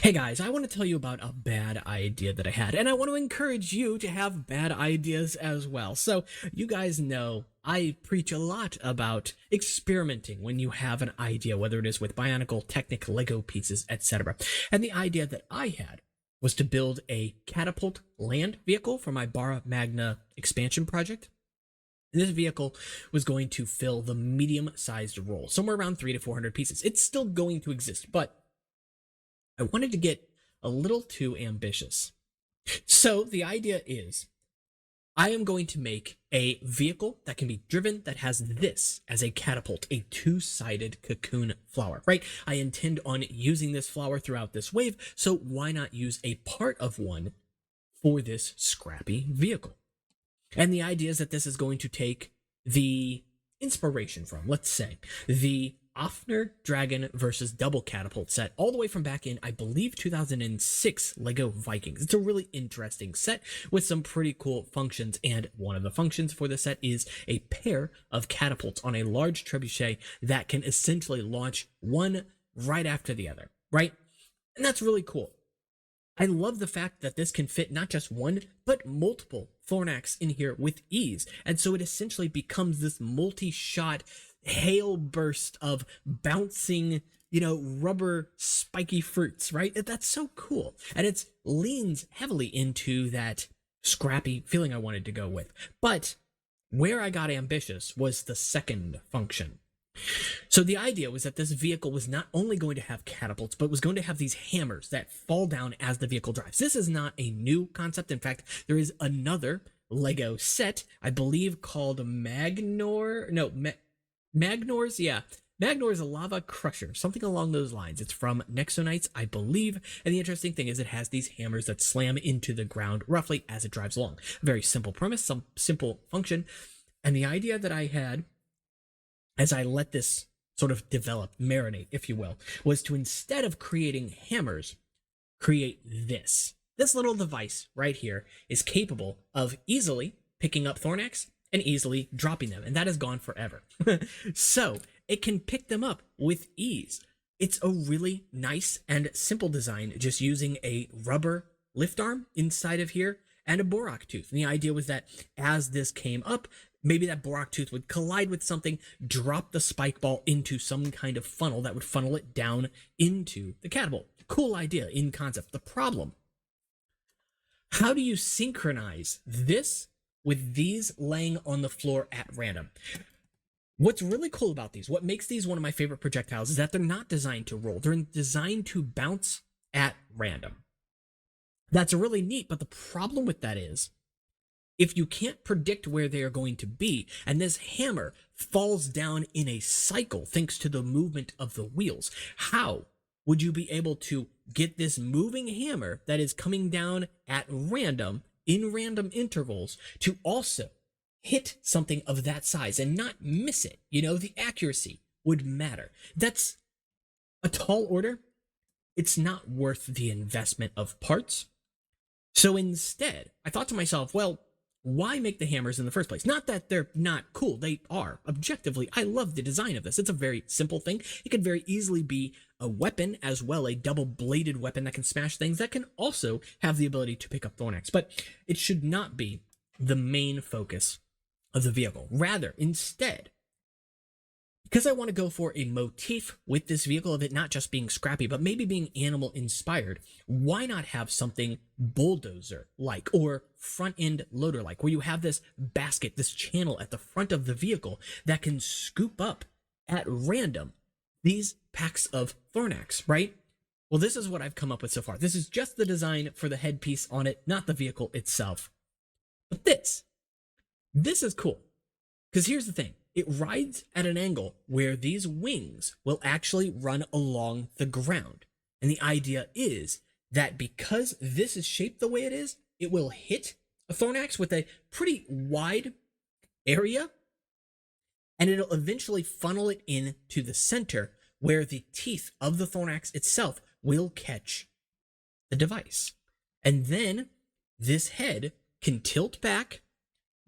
Hey guys, I want to tell you about a bad idea that I had, and I want to encourage you to have bad ideas as well. So, you guys know I preach a lot about experimenting when you have an idea, whether it is with Bionicle, Technic, Lego pieces, etc. And the idea that I had was to build a catapult land vehicle for my Barra Magna expansion project. And this vehicle was going to fill the medium-sized role, somewhere around 300 to 400 pieces. It's still going to exist, but I wanted to get a little too ambitious. So the idea is I am going to make a vehicle that can be driven that has this as a catapult, a two-sided cocoon flower, right? I intend on using this flower throughout this wave, so why not use a part of one for this scrappy vehicle? And the idea is that this is going to take the inspiration from, let's say, the Offner Dragon versus Double Catapult set all the way from back in, I believe, 2006 Lego Vikings. It's a really interesting set with some pretty cool functions, and one of the functions for the set is a pair of catapults on a large trebuchet that can essentially launch one right after the other, right? And that's really cool. I love the fact that this can fit not just one, but multiple Thornax in here with ease. And so it essentially becomes this multi-shot hail burst of bouncing, rubber spiky fruits, right? That's so cool. And it leans heavily into that scrappy feeling I wanted to go with. But where I got ambitious was the second function. So the idea was that this vehicle was not only going to have catapults, but was going to have these hammers that fall down as the vehicle drives. This is not a new concept. In fact, there is another Lego set, I believe, called Magnor's, yeah. Magnor's Lava Crusher, something along those lines. It's from Nexonites, I believe, and the interesting thing is it has these hammers that slam into the ground roughly as it drives along. A very simple premise, some simple function, and the idea that I had as I let this sort of develop, marinate, if you will, was to, instead of creating hammers, create this. This little device right here is capable of easily picking up Thornax and easily dropping them, and that is gone forever. So it can pick them up with ease. It's a really nice and simple design, just using a rubber lift arm inside of here and a Borak tooth. And the idea was that as this came up, maybe that Borak tooth would collide with something, drop the spike ball into some kind of funnel that would funnel it down into the catapult. Cool idea in concept. The problem: how do you synchronize this with these laying on the floor at random? What's really cool about these, what makes these one of my favorite projectiles, is that they're not designed to roll. They're designed to bounce at random. That's really neat, but the problem with that is, if you can't predict where they are going to be, and this hammer falls down in a cycle thanks to the movement of the wheels, how would you be able to get this moving hammer that is coming down at random, in random intervals, to also hit something of that size and not miss it? The accuracy would matter. That's a tall order. It's not worth the investment of parts. So instead, I thought to myself, well, why make the hammers in the first place? Not that they're not cool. They are. Objectively, I love the design of this. It's a very simple thing. It could very easily be a weapon as well, a double-bladed weapon that can smash things, that can also have the ability to pick up Thornax. But it should not be the main focus of the vehicle. Rather, instead, because I want to go for a motif with this vehicle of it not just being scrappy, but maybe being animal inspired, why not have something bulldozer-like or front-end loader-like, where you have this basket, this channel at the front of the vehicle that can scoop up at random these packs of Thornax, right? Well, this is what I've come up with so far. This is just the design for the headpiece on it, not the vehicle itself. But this is cool, because here's the thing. It rides at an angle where these wings will actually run along the ground. And the idea is that because this is shaped the way it is, it will hit a Thornax with a pretty wide area, and it'll eventually funnel it into the center where the teeth of the Thornax itself will catch the device. And then this head can tilt back,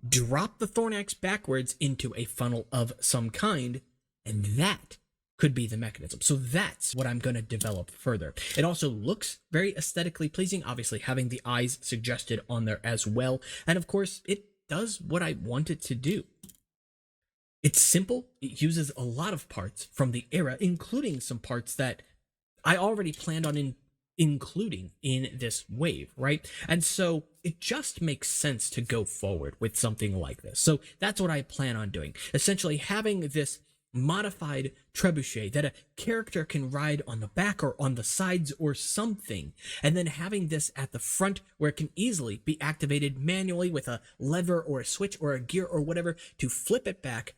drop the Thornax backwards into a funnel of some kind, and that could be the mechanism. So that's what I'm going to develop further. It also looks very aesthetically pleasing, obviously having the eyes suggested on there as well. And of course, it does what I want it to do. It's simple. It uses a lot of parts from the era, including some parts that I already planned on including in this wave, right? And so it just makes sense to go forward with something like this. So that's what I plan on doing. Essentially having this modified trebuchet that a character can ride on the back or on the sides or something, and then having this at the front where it can easily be activated manually with a lever or a switch or a gear or whatever to flip it back,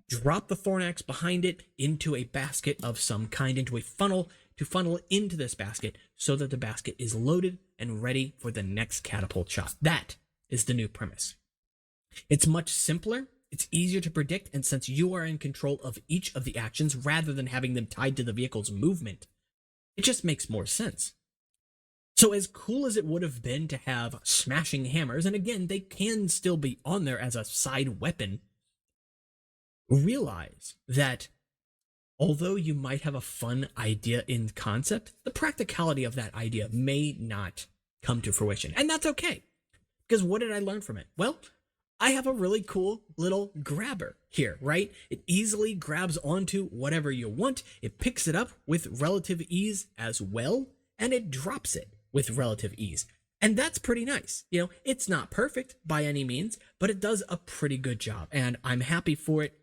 drop the Thornax behind it into a basket of some kind, into a funnel, to funnel into this basket so that the basket is loaded and ready for the next catapult shot. That is the new premise. It's much simpler. It's easier to predict, and since you are in control of each of the actions rather than having them tied to the vehicle's movement, it just makes more sense. So as cool as it would have been to have smashing hammers, and again, they can still be on there as a side weapon, realize that although you might have a fun idea in concept, the practicality of that idea may not come to fruition. And that's okay. Because what did I learn from it? Well, I have a really cool little grabber here, right? It easily grabs onto whatever you want. It picks it up with relative ease as well, and it drops it with relative ease. And that's pretty nice. You know, it's not perfect by any means, but it does a pretty good job. And I'm happy for it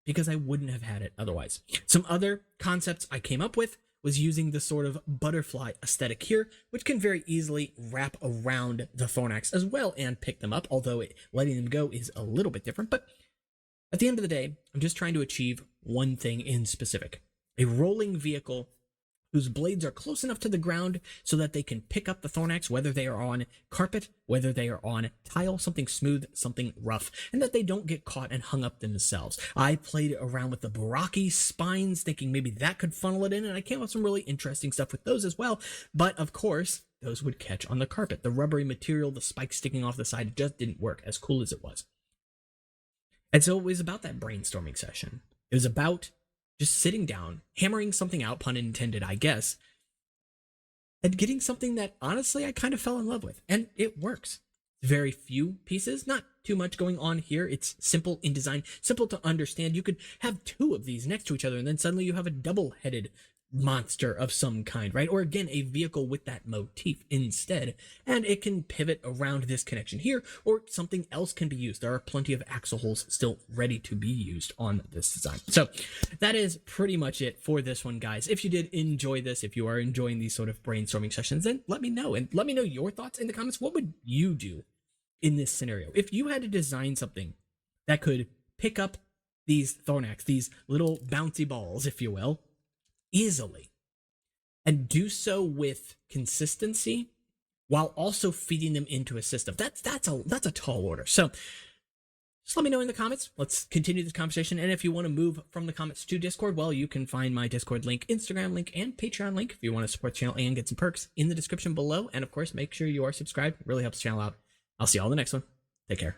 because I wouldn't have had it otherwise. Some other concepts I came up with was using the sort of butterfly aesthetic here, which can very easily wrap around the Thornax as well and pick them up, although letting them go is a little bit different. But at the end of the day, I'm just trying to achieve one thing in specific: a rolling vehicle whose blades are close enough to the ground so that they can pick up the Thornax, whether they are on carpet, whether they are on tile, something smooth, something rough, and that they don't get caught and hung up themselves. I played around with the Baraki spines, thinking maybe that could funnel it in, and I came up with some really interesting stuff with those as well. But of course, those would catch on the carpet. The rubbery material, the spikes sticking off the side, it just didn't work, as cool as it was. And so it was about that brainstorming session. It was about just sitting down, hammering something out, pun intended, I guess, and getting something that honestly I kind of fell in love with. And it works. Very few pieces, not too much going on here. It's simple in design, simple to understand. You could have two of these next to each other, and then suddenly you have a double-headed monster of some kind, right? Or again, a vehicle with that motif instead, and it can pivot around this connection here, or something else can be used. There are plenty of axle holes still ready to be used on this design. So that is pretty much it for this one, guys. If you did enjoy this, if you are enjoying these sort of brainstorming sessions, then let me know, and let me know your thoughts in the comments. What would you do in this scenario if you had to design something that could pick up these Thornax, these little bouncy balls, if you will, easily, and do so with consistency while also feeding them into a system? That's a tall order. So just let me know in the comments. Let's continue this conversation. And if you want to move from the comments to Discord, well, you can find my Discord link, Instagram link, and Patreon link if you want to support the channel and get some perks in the description below. And of course, make sure you are subscribed. It really helps the channel out. I'll see you all in the next one. Take care.